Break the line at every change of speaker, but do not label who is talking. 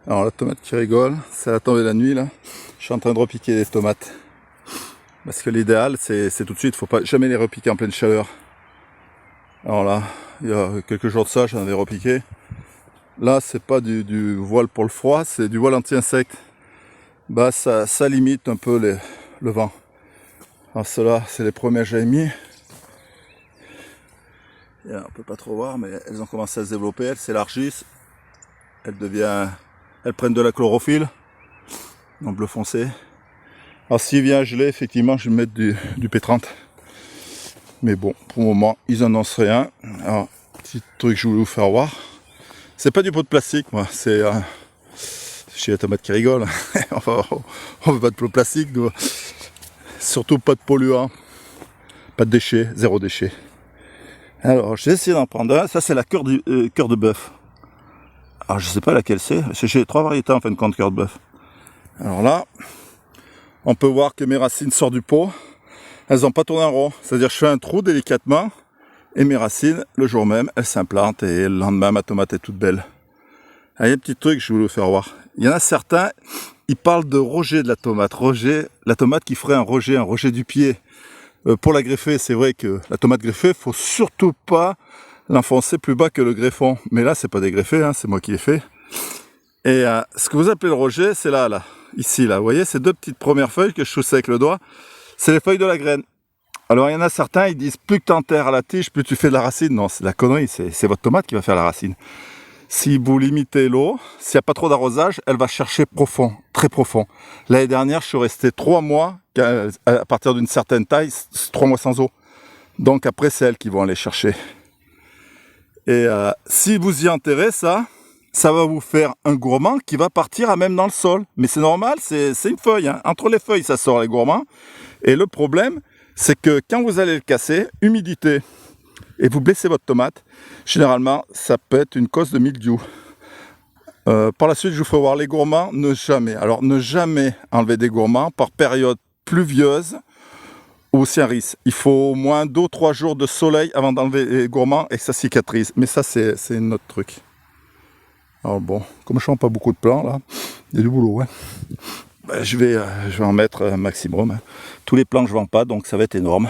Alors la tomate qui rigole, c'est la tombée de la nuit là. Je suis en train de repiquer des tomates. Parce que l'idéal c'est tout de suite, faut pas jamais les repiquer en pleine chaleur. Alors là, il y a quelques jours de ça, j'en avais repiqué. Là, c'est pas du voile pour le froid, c'est du voile anti-insecte. Bah ça limite un peu le vent. Alors ceux-là, c'est les premiers que j'avais mis. Et là, on peut pas trop voir, mais elles ont commencé à se développer, elles s'élargissent. Elles prennent de la chlorophylle, en bleu foncé. Alors s'il vient geler, effectivement, je vais mettre du P30. Mais bon, pour le moment, ils annoncent rien. Alors, petit truc que je voulais vous faire voir. C'est pas du pot de plastique, moi. C'est chez la tomate qui rigole. On veut pas de pot de plastique, nous. Surtout pas de polluants, pas de déchets, zéro déchet. Alors, j'ai essayé d'en prendre un. Ça, c'est la cœur de bœuf. Alors, je sais pas laquelle c'est. J'ai 3 variétés en fin de compte, cœur de bœuf. Alors là, on peut voir que mes racines sortent du pot. Elles n'ont pas tourné en rond. C'est-à-dire, je fais un trou délicatement et mes racines, le jour même, elles s'implantent et le lendemain, ma tomate est toute belle. Alors, il y a un petit truc que je voulais vous faire voir. Il y en a certains, ils parlent de rejet de la tomate. Rejet, la tomate qui ferait un rejet du pied. Pour la greffer, c'est vrai que la tomate greffée, faut surtout pas l'enfoncer plus bas que le greffon. Mais là, c'est pas des greffés, hein, c'est moi qui l'ai fait. Et ce que vous appelez le rejet, c'est là, ici, là. Vous voyez, ces 2 petites premières feuilles que je tousse avec le doigt, c'est les feuilles de la graine. Alors, il y en a certains, ils disent, plus que tu enterres la tige, plus tu fais de la racine. Non, c'est de la connerie, c'est votre tomate qui va faire la racine. Si vous limitez l'eau, s'il n'y a pas trop d'arrosage, elle va chercher profond, très profond. L'année dernière, je suis resté 3 mois, à partir d'une certaine taille, 3 mois sans eau. Donc après, c'est elles qui vont aller chercher. Et si vous y enterrez ça va vous faire un gourmand qui va partir à même dans le sol. Mais c'est normal, c'est une feuille. Hein. Entre les feuilles, ça sort les gourmands. Et le problème, c'est que quand vous allez le casser, humidité, et vous blessez votre tomate, généralement, ça peut être une cause de mildiou. Par la suite, je vous ferai voir les gourmands, ne jamais enlever des gourmands par période pluvieuse ou ciaris. Il faut au moins 2 ou 3 jours de soleil avant d'enlever les gourmands et que ça cicatrise. Mais ça, c'est un autre truc. Alors bon, comme je ne vends pas beaucoup de plants, là, il y a du boulot. Hein. Ben, je vais en mettre un maximum. Hein. Tous les plants que je ne vends pas, donc ça va être énorme.